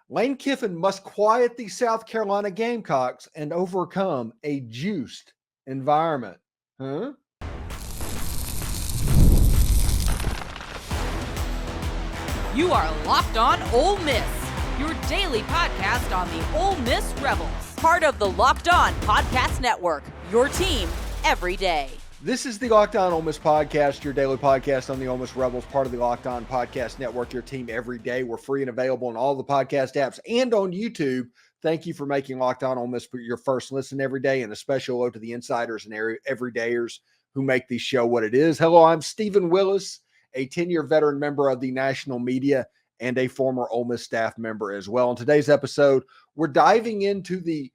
Lane Kiffin must quiet the South Carolina Gamecocks and overcome a juiced environment. Huh? You are Locked On Ole Miss, your daily podcast on the Ole Miss Rebels. Part of the Locked On Podcast Network, your team every day. This is the Locked On Ole Miss podcast, your daily podcast on the Ole Miss Rebels, part of the Locked On Podcast Network, your team every day. We're free and available on all the podcast apps and on YouTube. Thank you for making Locked On Ole Miss your first listen every day, and a special hello to the insiders and everydayers who make this show what it is. Hello, I'm Steven Willis, a 10-year veteran member of the national media and a former Ole Miss staff member as well. In today's episode, we're diving into the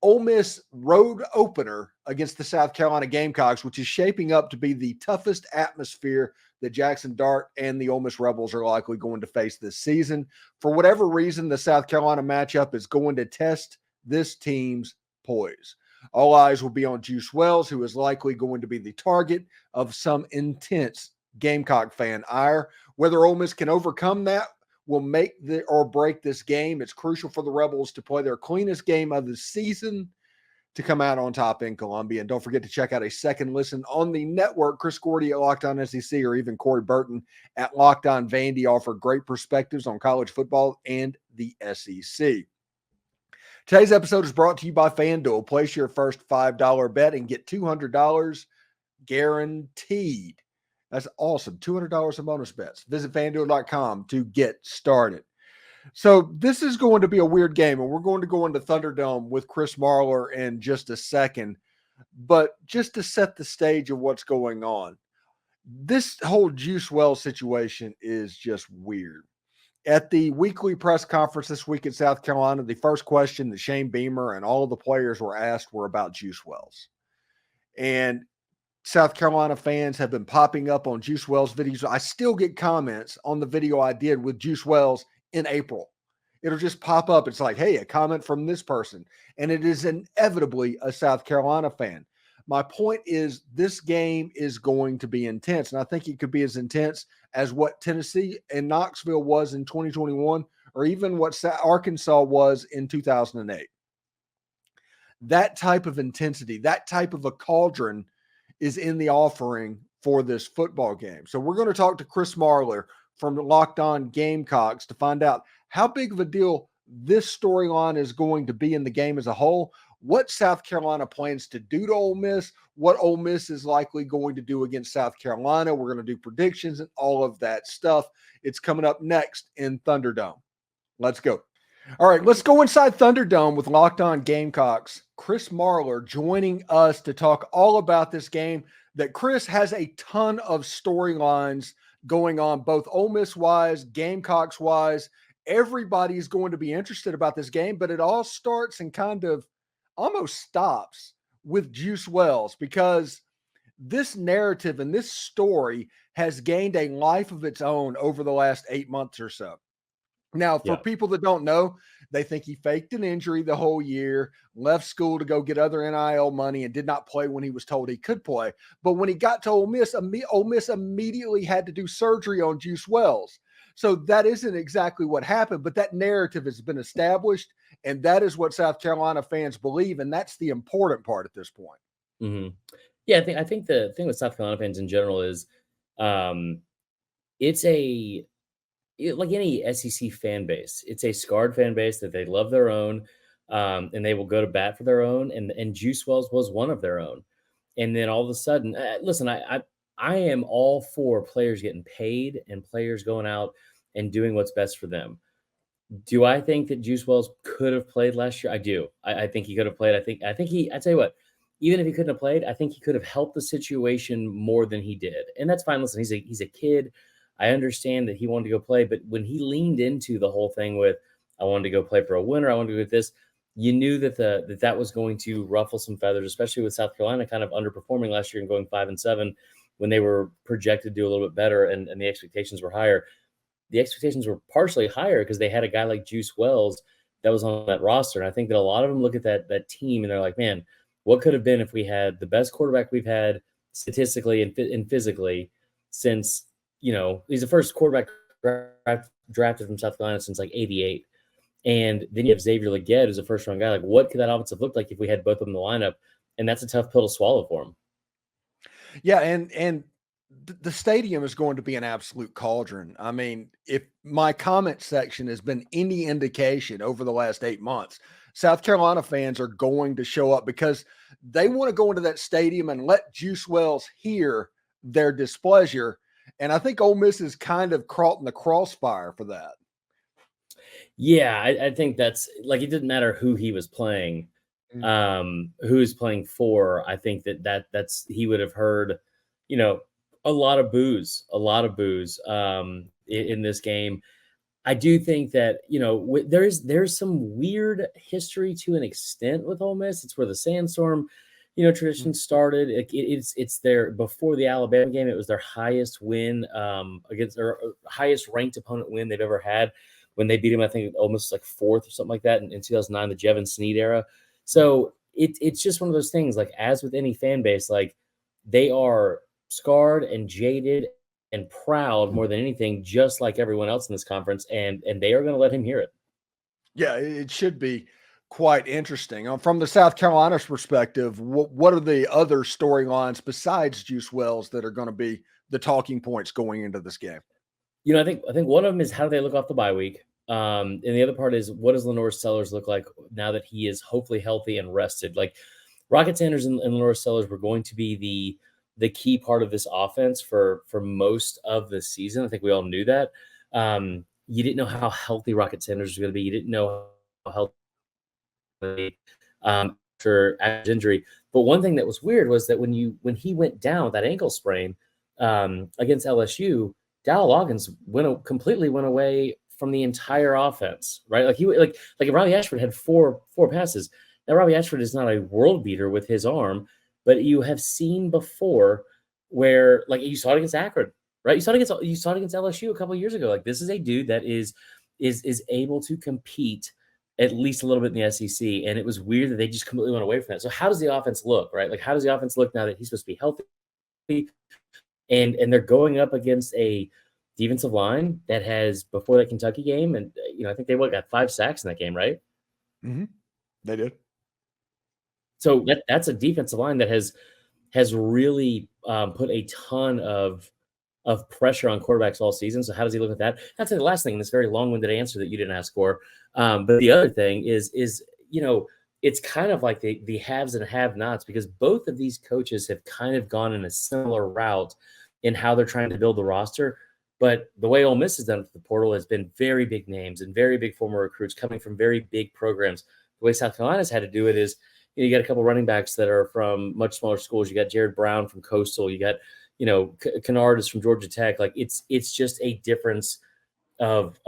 Ole Miss road opener against the South Carolina Gamecocks, which is shaping up to be the toughest atmosphere that Jackson Dart and the Ole Miss Rebels are likely going to face this season. For whatever reason, the South Carolina matchup is going to test this team's poise. All eyes will be on Juice Wells, who is likely going to be the target of some intense Gamecock fan ire. Whether Ole Miss can overcome that will make or break this game. It's crucial for the Rebels to play their cleanest game of the season to come out on top in Columbia. And don't forget to check out a second listen on the network. Chris Gordy at Locked On SEC or even Corey Burton at Locked On Vandy offer great perspectives on college football and the SEC. Today's episode is brought to you by FanDuel. Place your first $5 bet and get $200 guaranteed. That's awesome. $200 in bonus bets. Visit FanDuel.com to get started. So this is going to be a weird game, and we're going to go into Thunderdome with Chris Marlar in just a second. But just to set the stage of what's going on, this whole Juice Wells situation is just weird. At the weekly press conference this week in South Carolina, the first question that Shane Beamer and all of the players were asked were about Juice Wells. And South Carolina fans have been popping up on Juice Wells videos. I still get comments on the video I did with Juice Wells in April. It'll just pop up. It's like, hey, a comment from this person. And it is inevitably a South Carolina fan. My point is this game is going to be intense. And I think it could be as intense as what Tennessee and Knoxville was in 2021, or even what Arkansas was in 2008. That type of intensity, that type of a cauldron is in the offering for this football game. So we're going to talk to Chris Marlar from Locked On Gamecocks to find out how big of a deal this storyline is going to be in the game as a whole, what South Carolina plans to do to Ole Miss, what Ole Miss is likely going to do against South Carolina. We're going to do predictions and all of that stuff. It's coming up next in Thunderdome. Let's go. All right, let's go inside Thunderdome with Locked On Gamecocks. Chris Marlar joining us to talk all about this game that Chris has a ton of storylines going on, both Ole Miss-wise, Gamecocks-wise. Everybody's going to be interested about this game, but it all starts and kind of almost stops with Juice Wells because this narrative and this story has gained a life of its own over the last 8 months or so. Now, for people that don't know, they think he faked an injury the whole year, left school to go get other NIL money, and did not play when he was told he could play. But when he got to Ole Miss immediately had to do surgery on Juice Wells. So that isn't exactly what happened, but that narrative has been established, and that is what South Carolina fans believe, and that's the important part at this point. Mm-hmm. Yeah, I think the thing with South Carolina fans in general is it's like any SEC fan base, it's a scarred fan base that they love their own, and they will go to bat for their own. And Juice Wells was one of their own. And then all of a sudden, listen, I am all for players getting paid and players going out and doing what's best for them. Do I think that Juice Wells could have played last year? I do. I think he could have played. I tell you what, even if he couldn't have played, I think he could have helped the situation more than he did. And that's fine. Listen, he's a kid. I understand that he wanted to go play, but when he leaned into the whole thing with, I wanted to go play for a winner, I wanted to go with this, you knew that that was going to ruffle some feathers, especially with South Carolina kind of underperforming last year and going 5-7 when they were projected to do a little bit better and the expectations were higher. The expectations were partially higher because they had a guy like Juice Wells that was on that roster. And I think that a lot of them look at that team and they're like, man, what could have been if we had the best quarterback we've had statistically and physically since, he's the first quarterback drafted from South Carolina since like 88. And then you have Xavier Legette, who's a first-round guy. Like, what could that offense have looked like if we had both of them in the lineup? And that's a tough pill to swallow for him. Yeah, and the stadium is going to be an absolute cauldron. I mean, if my comment section has been any indication over the last 8 months, South Carolina fans are going to show up because they want to go into that stadium and let Juice Wells hear their displeasure. And I think Ole Miss is kind of caught in the crossfire for that. Yeah, I think that's like, it didn't matter who he was playing, who he's playing for. I think that's he would have heard, a lot of boos in this game. I do think that, there's some weird history to an extent with Ole Miss. It's where the Sandstorm, tradition started. It's their, before the Alabama game, it was their highest win against, or highest ranked opponent win they've ever had, when they beat him, I think almost like fourth or something like that in 2009, the Jevon Sneed era. So it's just one of those things, like, as with any fan base, like, they are scarred and jaded and proud more than anything, just like everyone else in this conference, and they are going to let him hear it. Yeah, it should be quite interesting. From the South Carolina's perspective, what are the other storylines besides Juice Wells that are going to be the talking points going into this game? I think one of them is, how do they look off the bye week? And the other part is, what does Lenore Sellers look like now that he is hopefully healthy and rested? Like, Rocket Sanders and Lenore Sellers were going to be the key part of this offense for most of the season. I think we all knew that. You didn't know how healthy Rocket Sanders was going to be. You didn't know how healthy after his injury. But one thing that was weird was that when he went down with that ankle sprain against LSU, Dowell Loggins completely went away from the entire offense, right? Like if Robbie Ashford had four passes. Now, Robbie Ashford is not a world beater with his arm, but you have seen before where, like, you saw it against Akron, right? You saw it against LSU a couple of years ago. Like, this is a dude that is able to compete at least a little bit in the SEC, and it was weird that they just completely went away from that. So how does the offense look, right? Like, how does the offense look now that he's supposed to be healthy? And they're going up against a defensive line that has, before that Kentucky game, and I think they got 5 sacks in that game, right? Mm-hmm. They did. So that's a defensive line that has really put a ton of pressure on quarterbacks all season. So how does he look at that? That's the last thing in this very long-winded answer that you didn't ask for. But the other thing is it's kind of like the haves and have-nots, because both of these coaches have kind of gone in a similar route in how they're trying to build the roster. But the way Ole Miss has done it with the portal has been very big names and very big former recruits coming from very big programs. The way South Carolina's had to do it is, you got a couple running backs that are from much smaller schools. You got Jared Brown from Coastal. You got, Kennard is from Georgia Tech. Like, it's just a difference of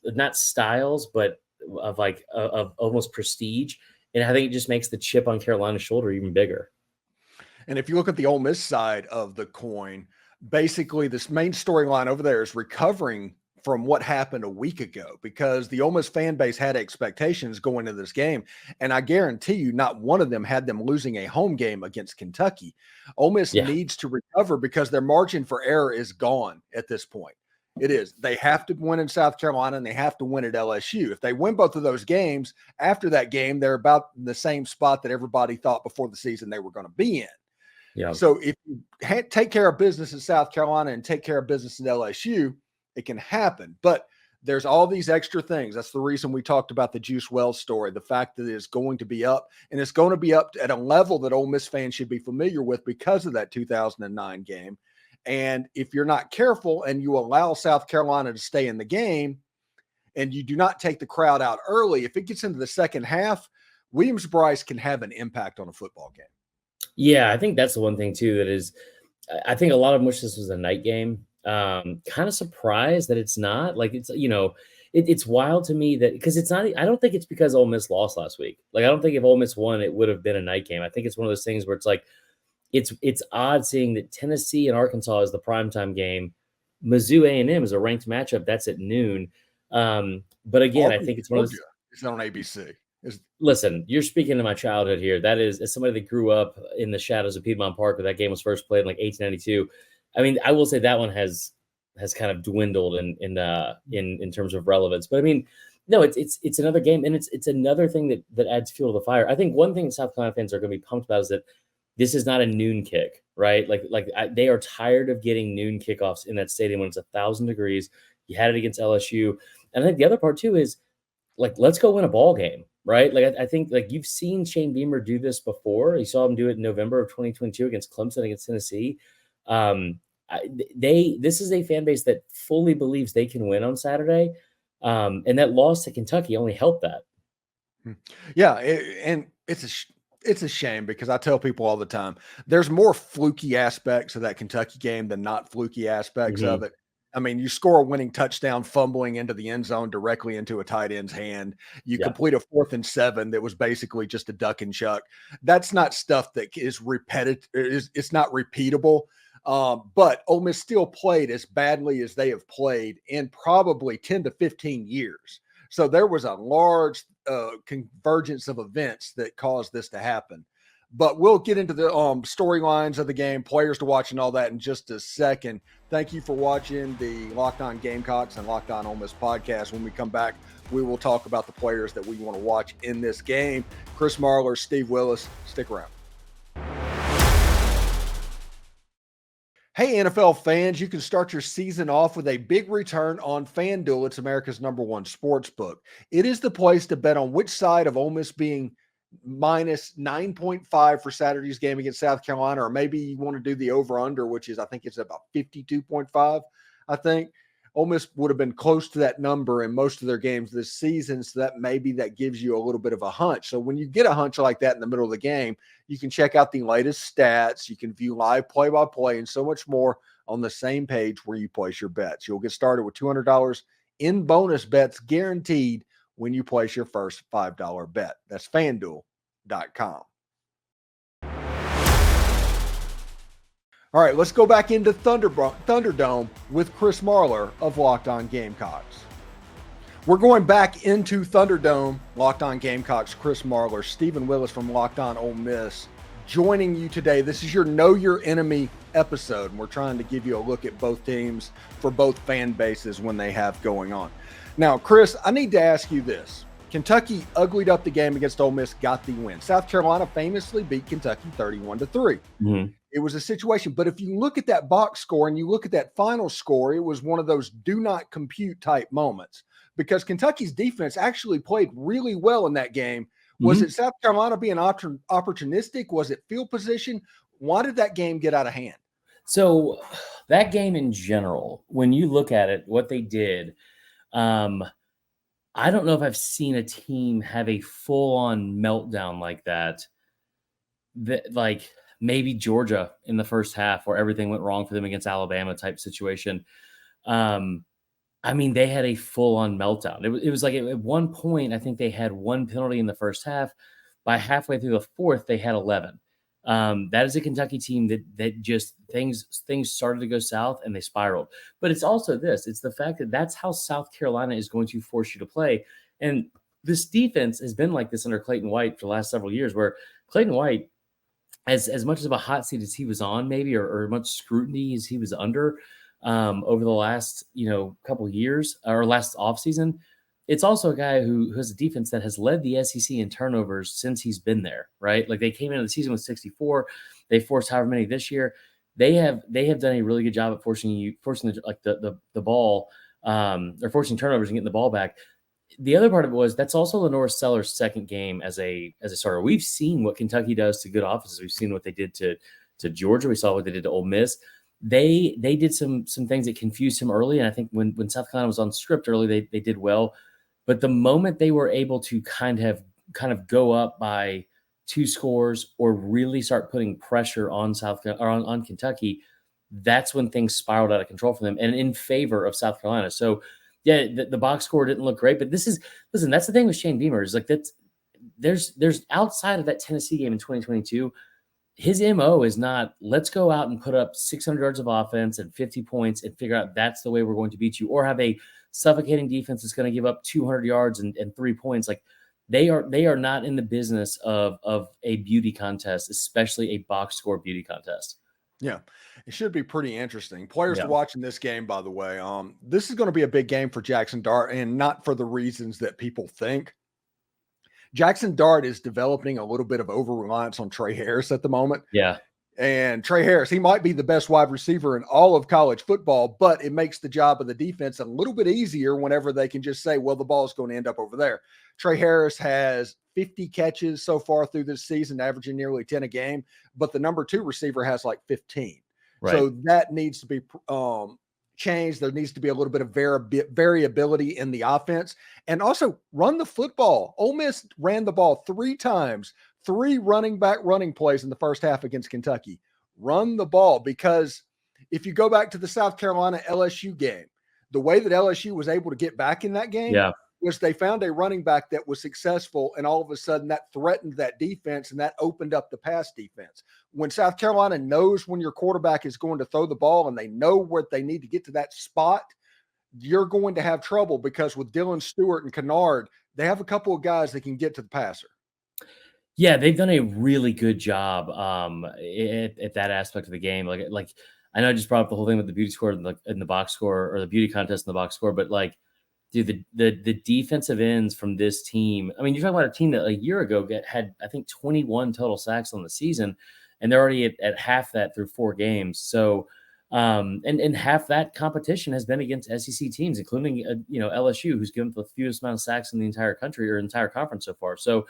not styles, but of almost prestige. And I think it just makes the chip on Carolina's shoulder even bigger. And if you look at the Ole Miss side of the coin, basically this main storyline over there is recovering from what happened a week ago, because the Ole Miss fan base had expectations going into this game. And I guarantee you, not one of them had them losing a home game against Kentucky. Ole Miss needs to recover because their margin for error is gone at this point. It is. They have to win in South Carolina and they have to win at LSU. If they win both of those games, after that game, they're about the same spot that everybody thought before the season they were going to be in. Yeah. So if you take care of business in South Carolina and take care of business at LSU, it can happen. But there's all these extra things. That's the reason we talked about the Juice Wells story, the fact that it's going to be up, and it's going to be up at a level that Ole Miss fans should be familiar with because of that 2009 game. And if you're not careful and you allow South Carolina to stay in the game and you do not take the crowd out early, if it gets into the second half, Williams-Brice can have an impact on a football game. Yeah, I think that's the one thing too that is, I think a lot of them wish this was a night game. Kind of surprised that it's not. Like, it's, it's wild to me that, because it's not, I don't think it's because Ole Miss lost last week. Like, I don't think if Ole Miss won, it would have been a night game. I think it's one of those things where it's like, it's odd seeing that Tennessee and Arkansas is the primetime game. Mizzou A&M is a ranked matchup. That's at noon. But again, I think it's one of those. It's on ABC. Listen, you're speaking to my childhood here. That is, as somebody that grew up in the shadows of Piedmont Park, where that game was first played in like 1892. I mean, I will say that one has kind of dwindled in terms of relevance. But I mean, No, it's another game, and it's another thing that adds fuel to the fire. I think one thing South Carolina fans are going to be pumped about is that this is not a noon kick, right? They are tired of getting noon kickoffs in that stadium when it's 1,000 degrees. You had it against LSU, and I think the other part too is let's go win a ball game, right? I think you've seen Shane Beamer do this before. You saw him do it in November of 2022 against Clemson, against Tennessee. This is a fan base that fully believes they can win on Saturday. And that loss to Kentucky only helped that. Yeah. And it's a shame because I tell people all the time, there's more fluky aspects of that Kentucky game than not fluky aspects of it. I mean, you score a winning touchdown, fumbling into the end zone directly into a tight end's hand. You complete a 4th and 7 that was basically just a duck and chuck. That's not stuff that is repetitive. It's not repeatable. But Ole Miss still played as badly as they have played in probably 10 to 15 years. So there was a large convergence of events that caused this to happen. But we'll get into the storylines of the game, players to watch, and all that in just a second. Thank you for watching the Locked On Gamecocks and Locked On Ole Miss podcast. When we come back, we will talk about the players that we want to watch in this game. Chris Marler, Steve Willis, stick around. Hey, NFL fans, you can start your season off with a big return on FanDuel. It's America's #1 sports book. It is the place to bet on which side of Ole Miss being minus 9.5 for Saturday's game against South Carolina, or maybe you want to do the over-under, which is, I think it's about 52.5. I think Ole Miss would have been close to that number in most of their games this season, so that maybe that gives you a little bit of a hunch. So when you get a hunch like that in the middle of the game, you can check out the latest stats, you can view live play-by-play, and so much more on the same page where you place your bets. You'll get started with $200 in bonus bets guaranteed when you place your first $5 bet. That's FanDuel.com. All right, let's go back into Thunderdome with Chris Marler of Locked On Gamecocks. We're going back into Thunderdome, Locked On Gamecocks, Chris Marler, Steven Willis from Locked On Ole Miss, joining you today. This is your Know Your Enemy episode, and we're trying to give you a look at both teams for both fan bases when they have going on. Now, Chris, I need to ask you this. Kentucky uglied up the game against Ole Miss, got the win. South Carolina famously beat Kentucky 31-3. It was a situation, but if you look at that box score and you look at that final score, it was one of those do not compute type moments because Kentucky's defense actually played really well in that game. Was it South Carolina being opportunistic? Was it field position? Why did that game get out of hand? So that game in general, when you look at it, what they did, I don't know if I've seen a team have a full-on meltdown like that, like maybe Georgia in the first half where everything went wrong for them against Alabama type situation. I mean, they had a full-on meltdown. It was like at one point, I think they had one penalty in the first half. By halfway through the fourth, they had 11. That is a Kentucky team that just things started to go south and they spiraled. But it's also this. It's the fact that that's how South Carolina is going to force you to play. And this defense has been like this under Clayton White for the last several years, where Clayton White, as much of a hot seat as he was on maybe, or much scrutiny as he was under over the last couple of years or last offseason, it's also a guy who has a defense that has led the SEC in turnovers since he's been there, right? Like they came into the season with 64. They forced however many this year. They have done a really good job at forcing the ball, or forcing turnovers and getting the ball back. The other part of it was that's also Lenore Seller's second game as a starter. We've seen what Kentucky does to good offenses. We've seen what they did to Georgia. We saw what they did to Ole Miss. They did some things that confused him early, and I think when South Carolina was on script early, they did well. But the moment they were able to kind of go up by 2 scores or really start putting pressure on on Kentucky, that's when things spiraled out of control for them and in favor of South Carolina. So yeah, the box score didn't look great, but that's the thing with Shane Beamer is like there's outside of that Tennessee game in 2022, his MO is not let's go out and put up 600 yards of offense and 50 points and figure out that's the way we're going to beat you, or have a suffocating defense that's going to give up 200 yards and 3 points. Like they are not in the business of a beauty contest, especially a box score beauty contest. Yeah, it should be pretty interesting. Players to Yeah. watch in this game, by the way. This is going to be a big game for Jackson Dart, and not for the reasons that people think. Jackson Dart is developing a little bit of over reliance on Trey Harris at the moment. Yeah. And Trey Harris, he might be the best wide receiver in all of college football, but it makes the job of the defense a little bit easier whenever they can just say, well, the ball is going to end up over there. Trey Harris has 50 catches so far through this season, averaging nearly 10 a game, but the number 2 receiver has like 15. Right. So that needs to be changed. There needs to be a little bit of variability in the offense, and also run the football. Ole Miss ran the ball 3 times, 3 running back running plays in the first half against Kentucky. Run the ball, because if you go back to the South Carolina LSU game, the way that LSU was able to get back in that game was they found a running back that was successful, and all of a sudden that threatened that defense, and that opened up the pass defense. When South Carolina knows when your quarterback is going to throw the ball and they know where they need to get to that spot, you're going to have trouble, because with Dylan Stewart and Kennard, they have a couple of guys that can get to the passer. Yeah, they've done a really good job at that aspect of the game. Like I know I just brought up the whole thing with the beauty score in the box score, or the beauty contest in the box score, but like, dude, the defensive ends from this team. I mean, you're talking about a team that a year ago had, I think, 21 total sacks on the season, and they're already at half that through 4 games. So, and half that competition has been against SEC teams, including LSU, who's given the fewest amount of sacks in the entire country or entire conference so far. So,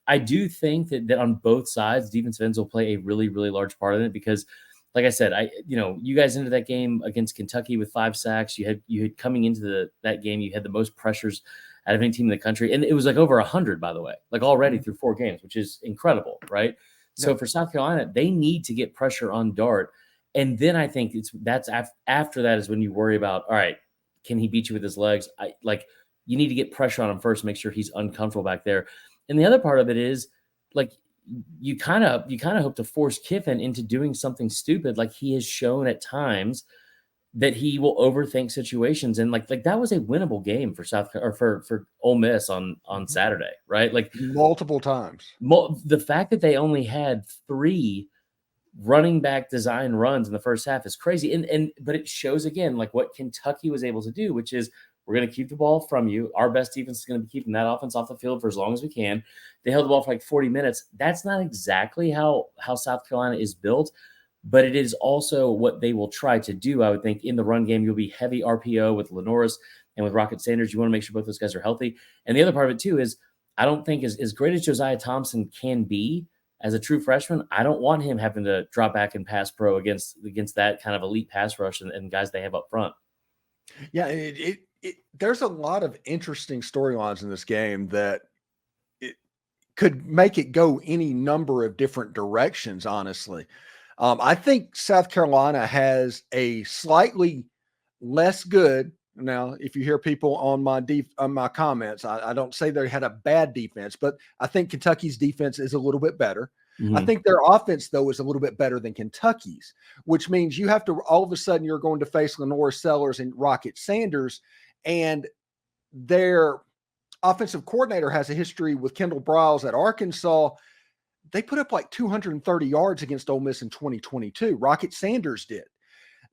I do think that on both sides, defensive ends will play a really, really large part in it, because, like I said, you guys into that game against Kentucky with 5 sacks. You had coming into that game, you had the most pressures out of any team in the country, and it was like over 100, by the way, like already through 4 games, which is incredible, right? So for South Carolina, they need to get pressure on Dart, and then I think that's after that is when you worry about, all right, can he beat you with his legs? You need to get pressure on him first, make sure he's uncomfortable back there. And the other part of it is, like, you kind of hope to force Kiffin into doing something stupid, like he has shown at times that he will overthink situations, and like that was a winnable game for for Ole Miss on Saturday, right? Like multiple times. The fact that they only had 3 running back design runs in the first half is crazy, but it shows again like what Kentucky was able to do, which is, we're going to keep the ball from you. Our best defense is going to be keeping that offense off the field for as long as we can. They held the ball for like 40 minutes. That's not exactly how South Carolina is built, but it is also what they will try to do. I would think in the run game, you'll be heavy RPO with Lenoris and with Rocket Sanders. You want to make sure both those guys are healthy. And the other part of it too is, I don't think as great as Josiah Thompson can be as a true freshman, I don't want him having to drop back and pass pro against that kind of elite pass rush and guys they have up front. Yeah, there's a lot of interesting storylines in this game that it could make it go any number of different directions, honestly. I think South Carolina has a slightly less good. Now, if you hear people on my comments, I don't say they had a bad defense, but I think Kentucky's defense is a little bit better. Mm-hmm. I think their offense, though, is a little bit better than Kentucky's, which means you have to, all of a sudden, you're going to face Lenoris Sellers and Rocket Sanders, and their offensive coordinator has a history with Kendall Briles at Arkansas. They put up like 230 yards against Ole Miss in 2022. Rocket Sanders did.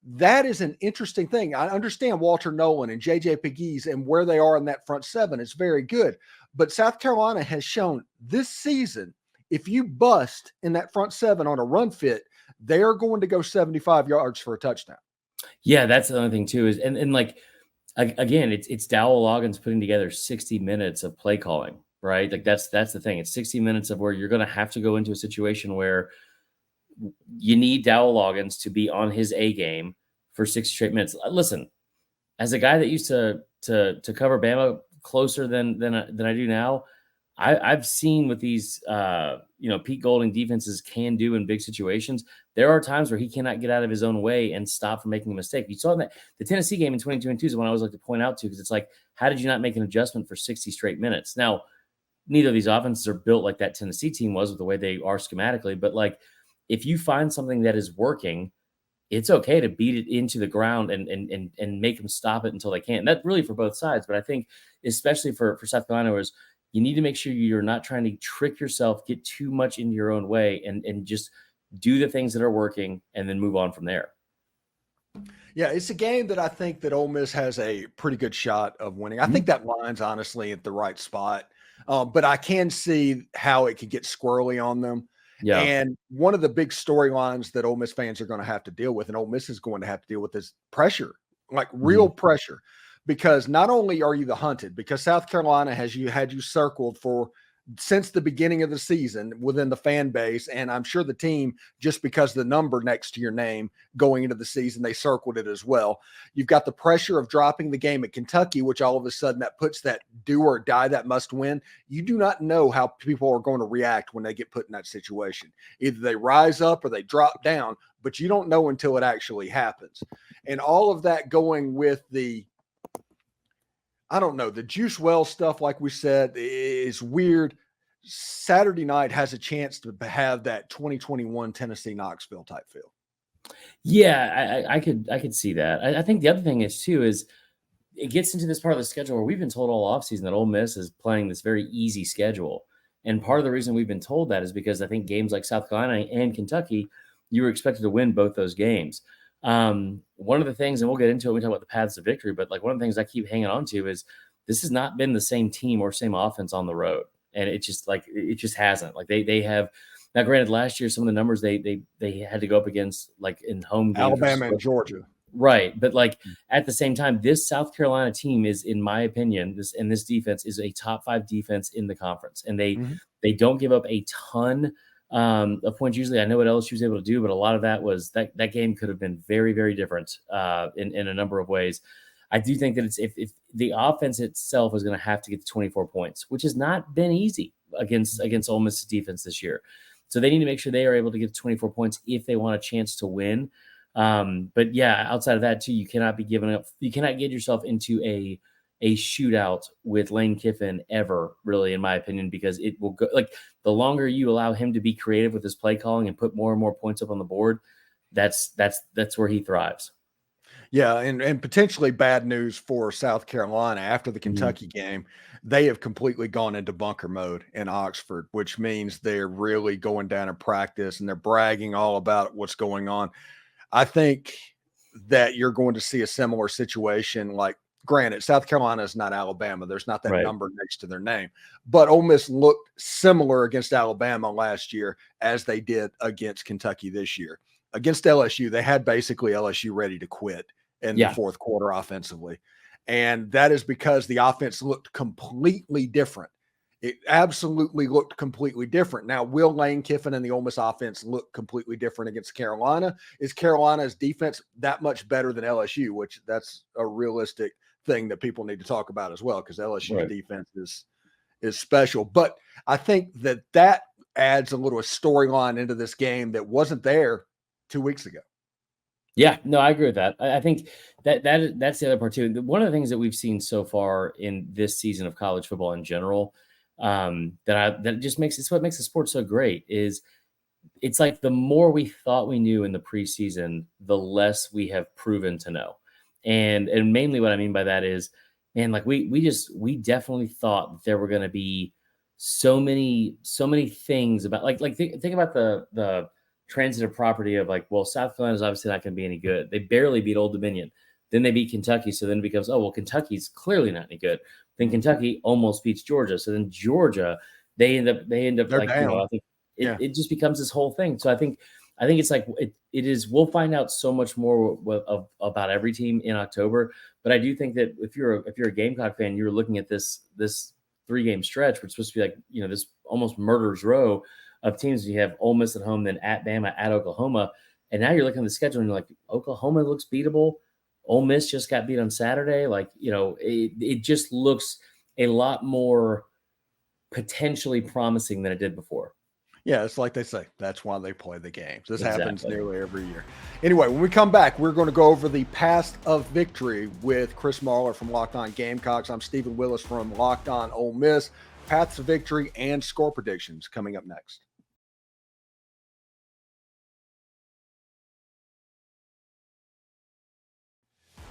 That is an interesting thing. I understand Walter Nolan and J.J. Pegues and where they are in that front 7. It's very good. But South Carolina has shown this season, if you bust in that front 7 on a run fit, they are going to go 75 yards for a touchdown. Yeah, that's the other thing too. Is and like, again, it's Dowell Loggins putting together 60 minutes of play calling, right? Like that's the thing. It's 60 minutes of where you're going to have to go into a situation where you need Dowell Loggins to be on his A game for 60 straight minutes. Listen, as a guy that used to cover Bama closer than I do now, I've seen what these Pete Golding defenses can do in big situations. There are times where he cannot get out of his own way and stop from making a mistake. You saw that the Tennessee game in 2022 is one I always like to point out to, because it's like, how did you not make an adjustment for 60 straight minutes? Now, neither of these offenses are built like that Tennessee team was with the way they are schematically, but like, if you find something that is working, it's okay to beat it into the ground and make them stop it until they can. And that's really for both sides. But I think especially for South Carolina, is you need to make sure you're not trying to trick yourself, get too much into your own way, and just do the things that are working, and then move on from there. Yeah, it's a game that I think that Ole Miss has a pretty good shot of winning. I think that line's honestly at the right spot, but I can see how it could get squirrely on them. Yeah. And one of the big storylines that Ole Miss fans are going to have to deal with, and Ole Miss is going to have to deal with, is pressure, like real pressure, because not only are you the hunted, because South Carolina had you circled for since the beginning of the season within the fan base, and I'm sure the team, just because the number next to your name going into the season, they circled it as well. You've got the pressure of dropping the game at Kentucky, which all of a sudden that puts that do or die, that must win. You do not know how people are going to react when they get put in that situation. Either they rise up or they drop down, but you don't know until it actually happens. And all of that going with the Juice Wells stuff, like we said, is weird. Saturday night has a chance to have that 2021 Tennessee Knoxville type feel. Yeah, I could see that. I think the other thing is it gets into this part of the schedule where we've been told all offseason that Ole Miss is playing this very easy schedule. And part of the reason we've been told that is because I think games like South Carolina and Kentucky, you were expected to win both those games. One of the things, and we'll get into it when we talk about the paths to victory, but like one of the things I keep hanging on to is this has not been the same team or same offense on the road. And it just hasn't. Like they have, now granted, last year, some of the numbers they had to go up against, like in home games, Alabama and Georgia. Right. But like at the same time, this South Carolina team is, in my opinion, this defense is a top 5 defense in the conference. And they don't give up a ton of points. Usually I know what LSU was able to do, but a lot of that was that game could have been very, very different in a number of ways. I do think that if the offense itself is going to have to get to 24 points, which has not been easy against Ole Miss defense this year. So they need to make sure they are able to get to 24 points if they want a chance to win. But yeah, outside of that too, you cannot be giving up. You cannot get yourself into a shootout with Lane Kiffin ever, really, in my opinion, because it will go, like, the longer you allow him to be creative with his play calling and put more and more points up on the board, that's where he thrives. Yeah, and potentially bad news for South Carolina after the Kentucky game. They have completely gone into bunker mode in Oxford, which means they're really going down in practice and they're bragging all about what's going on. I think that you're going to see a similar situation. Like, granted, South Carolina is not Alabama. There's not that number next to their name. But Ole Miss looked similar against Alabama last year as they did against Kentucky this year. Against LSU, they had basically LSU ready to quit in the fourth quarter offensively. And that is because the offense looked completely different. It absolutely looked completely different. Now, will Lane Kiffin and the Ole Miss offense look completely different against Carolina? Is Carolina's defense that much better than LSU, which that's a realistic thing that people need to talk about as well, because LSU's defense is special. But I think that adds a little storyline into this game that wasn't there 2 weeks ago. Yeah, no, I agree with that. I think that's the other part too. One of the things that we've seen so far in this season of college football in general, that just makes it's what makes the sport so great is it's like the more we thought we knew in the preseason, the less we have proven to know. And mainly what I mean by that is, man, like we definitely thought that there were going to be so many things about think about the transitive property of like, well, South Carolina is obviously not going to be any good. They barely beat Old Dominion. Then they beat Kentucky. So then it becomes, oh, well, Kentucky's clearly not any good. Then Kentucky almost beats Georgia. So then Georgia, they end up They're like, down. I think it just becomes this whole thing. So I think it's like, it is, we'll find out so much more about every team in October. But I do think that if you're a Gamecock fan, you're looking at this 3-game stretch, which is supposed to be like, this almost murderer's row of teams. You have Ole Miss at home, then at Bama, at Oklahoma. And now you're looking at the schedule and you're like, Oklahoma looks beatable. Ole Miss just got beat on Saturday. Like, it just looks a lot more potentially promising than it did before. Yeah, it's like they say, that's why they play the games. This happens nearly every year. Anyway, when we come back, we're going to go over the path of victory with Chris Marler from Locked On Gamecocks. I'm Steven Willis from Locked On Ole Miss. Paths of victory and score predictions coming up next.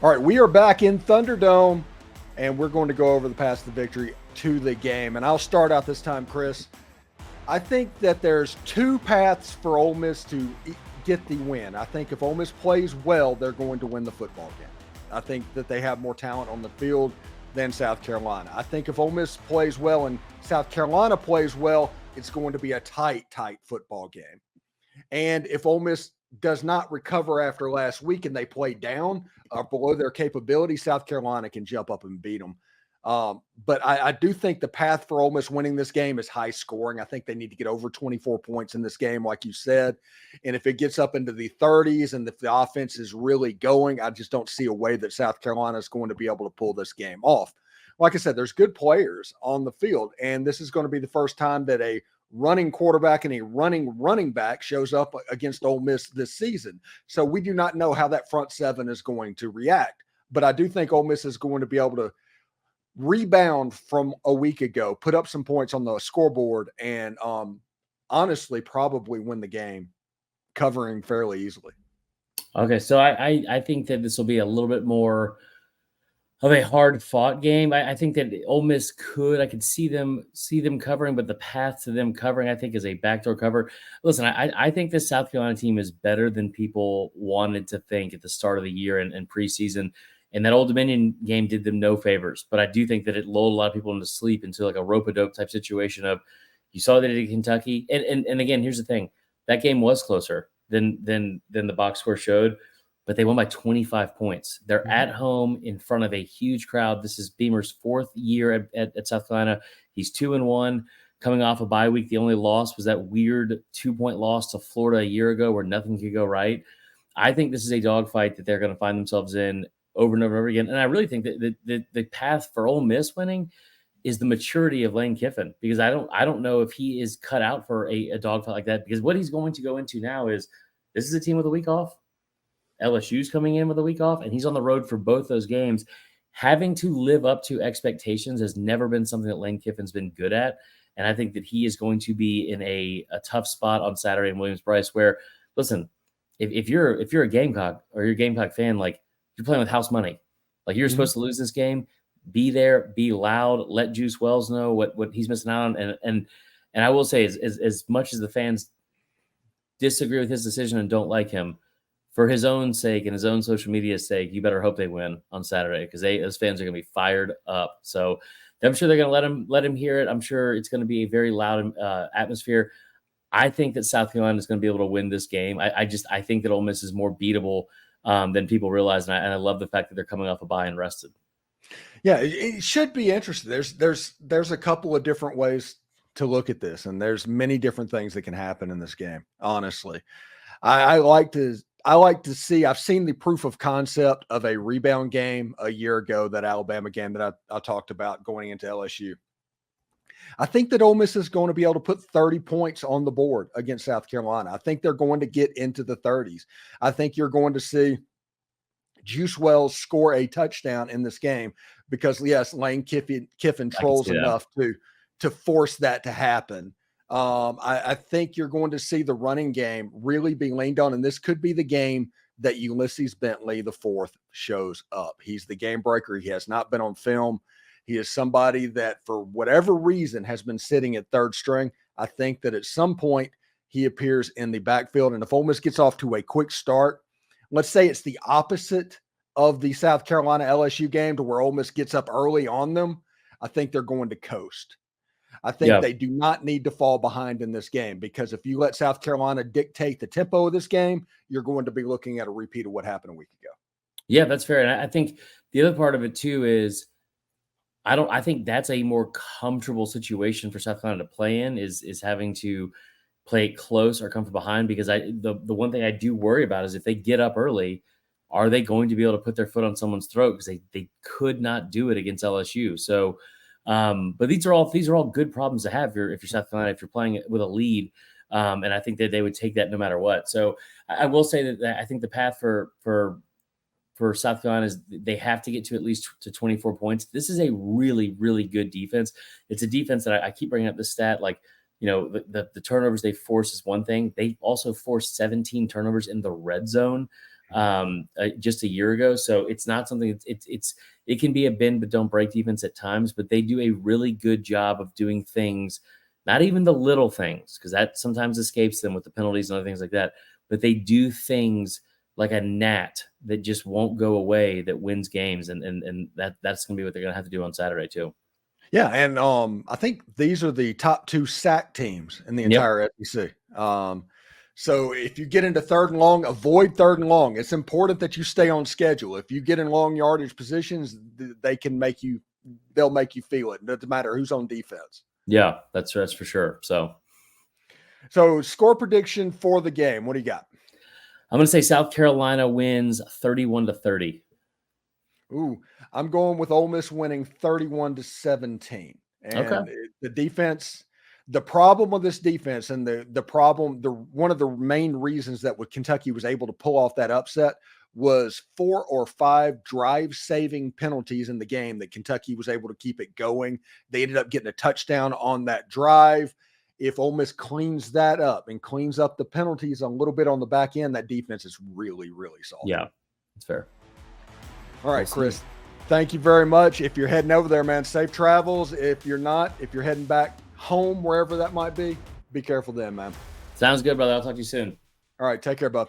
All right, we are back in Thunderdome, and we're going to go over the path of victory to the game. And I'll start out this time, Chris. I think that there's two paths for Ole Miss to get the win. I think if Ole Miss plays well, they're going to win the football game. I think that they have more talent on the field than South Carolina. I think if Ole Miss plays well and South Carolina plays well, it's going to be a tight football game. And if Ole Miss does not recover after last week and they play down below their capability, South Carolina can jump up and beat them. But I do think the path for Ole Miss winning this game is high scoring. I think they need to get over 24 points in this game, like you said. And if it gets up into the 30s and if the offense is really going, I just don't see a way that South Carolina is going to be able to pull this game off. Like I said, there's good players on the field, and this is going to be the first time that a running quarterback and a running back shows up against Ole Miss this season. So we do not know how that front seven is going to react. But I do think Ole Miss is going to be able to rebound from a week ago, put up some points on the scoreboard, and honestly probably win the game, covering fairly easily. Okay, so I think that this will be a little bit more of a hard-fought game. I think that Ole Miss I could see them covering, but the path to them covering, I think, is a backdoor cover. Listen, I think this South Carolina team is better than people wanted to think at the start of the year and preseason. And that Old Dominion game did them no favors. But I do think that it lulled a lot of people into sleep into like a rope-a-dope type situation of, you saw that in Kentucky. And again, here's the thing. That game was closer than the box score showed, but they won by 25 points. They're at home in front of a huge crowd. This is Beamer's fourth year at South Carolina. He's 2-1, coming off a bye week. The only loss was that weird 2-point loss to Florida a year ago where nothing could go right. I think this is a dogfight that they're going to find themselves in over and over and over again. And I really think that the path for Ole Miss winning is the maturity of Lane Kiffin, because I don't know if he is cut out for a dogfight like that, because what he's going to go into now is, this is a team with a week off. LSU's coming in with a week off, and he's on the road for both those games. Having to live up to expectations has never been something that Lane Kiffin's been good at. And I think that he is going to be in a tough spot on Saturday in Williams-Brice, where, listen, if you're a Gamecock or you're a Gamecock fan, like, you're playing with house money. Like, you're supposed to lose this game. Be there, be loud, let Juice Wells know what he's missing out on. And I will say, as much as the fans disagree with his decision and don't like him, for his own sake and his own social media sake, you better hope they win on Saturday, because those fans are going to be fired up. So I'm sure they're going to let him hear it. I'm sure it's going to be a very loud atmosphere. I think that South Carolina is going to be able to win this game. I think that Ole Miss is more beatable than people realize, and I love the fact that they're coming off a bye and rested. Yeah, it should be interesting. There's a couple of different ways to look at this, and there's many different things that can happen in this game. Honestly, I like to see. I've seen the proof of concept of a rebound game a year ago, that Alabama game that I talked about going into LSU. I think that Ole Miss is going to be able to put 30 points on the board against South Carolina. I think they're going to get into the 30s. I think you're going to see Juice Wells score a touchdown in this game, because, yes, Lane Kiffin trolls enough to force that to happen. I think you're going to see the running game really be leaned on, and this could be the game that Ulysses Bentley IV shows up. He's the game breaker. He has not been on film. He is somebody that, for whatever reason, has been sitting at third string. I think that at some point he appears in the backfield, and if Ole Miss gets off to a quick start, let's say it's the opposite of the South Carolina LSU game, to where Ole Miss gets up early on them, I think they're going to coast. I think they do not need to fall behind in this game, because if you let South Carolina dictate the tempo of this game, you're going to be looking at a repeat of what happened a week ago. Yeah, that's fair. And I think the other part of it too is, I think that's a more comfortable situation for South Carolina to play in, is having to play it close or come from behind, because the one thing I do worry about is, if they get up early, are they going to be able to put their foot on someone's throat? Because they could not do it against LSU. So, but these are all good problems to have if you're South Carolina, if you're playing with a lead. And I think that they would take that no matter what. So I will say that I think the path for South Carolina is, they have to get to at least to 24 points. This is a really, really good defense. It's a defense that I keep bringing up the stat, like, the turnovers they force is one thing. They also forced 17 turnovers in the red zone just a year ago. So it's not something, it can be a bend but don't break defense at times, but they do a really good job of doing things Not even the little things, because that sometimes escapes them with the penalties and other things like that. But they do things like a gnat that just won't go away, that wins games, and that's going to be what they're going to have to do on Saturday too. Yeah, and I think these are the top 2 sack teams in the entire SEC. So if you get into 3rd and long, avoid 3rd and long. It's important that you stay on schedule. If you get in long yardage positions, they'll make you feel it. It doesn't matter who's on defense. Yeah, that's for sure. So score prediction for the game. What do you got? I'm going to say South Carolina wins 31-30. Ooh, I'm going with Ole Miss winning 31-17. And the defense, the problem with this defense, and one of the main reasons that Kentucky was able to pull off that upset was 4 or 5 drive-saving penalties in the game that Kentucky was able to keep it going. They ended up getting a touchdown on that drive. If Ole Miss cleans that up and cleans up the penalties a little bit on the back end, that defense is really, really solid. Yeah, that's fair. All right, Chris, thank you very much. If you're heading over there, man, safe travels. If you're not, if you're heading back home, wherever that might be careful then, man. Sounds good, brother. I'll talk to you soon. All right, take care, bud.